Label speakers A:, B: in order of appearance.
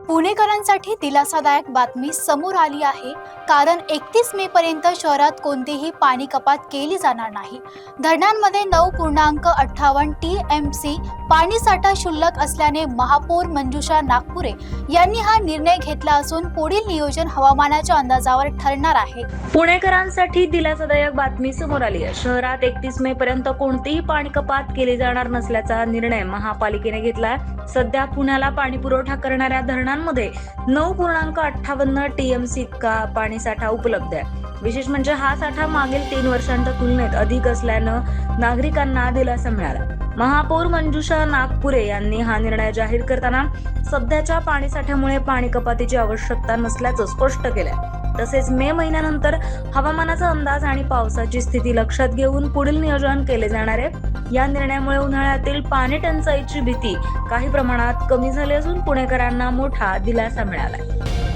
A: पुणेकरांसाठी दिलासादायक बातमी समोर आली आहे, कारण 31 मे पर्यंत शहरात कोणतीही पाणी कपात केली जाणार नाही। धरणांमध्ये 9.58 TMC पाणीसाठा शिल्लक असल्याने महापौर मंजुषा नागपुरे यांनी हा निर्णय घेतला असून पुढील नियोजन हवामानाच्या अंदाजावर ठरणार आहे।
B: पुणेकरांसाठी दिलासादायक बातमी समोर आली आहे। शहरात 31 मे पर्यंत कोणतीही पाणी कपात केली जाणार नसल्याचा निर्णय महापालिकेने घेतला आहे। सध्या पुण्याला पाणी पुरवठा करणाऱ्या धरणांमध्ये 9.58 TMC इतका पाणीसाठा उपलब्ध आहे। विशेष म्हणजे हा साठा मागील 3 वर्षांच्या तुलनेत अधिक असल्यानं नागरिकांना दिलासा मिळाला। महापौर मंजुषा नागपुरे यांनी हा निर्णय जाहीर करताना सध्याच्या पाणीसाठ्यामुळे पाणी कपातीची आवश्यकता नसल्याचं स्पष्ट केलंय। तसेच मे महिन्यानंतर हवामानाचा अंदाज आणि पावसाची स्थिती लक्षात घेऊन पुढील नियोजन केले जाणार आहे। या निर्णयामुळे उन्हाळ्यातील पाणी टंचाईची भीती काही प्रमाणात कमी झाली असून पुणेकरांना मोठा दिलासा मिळाला आहे।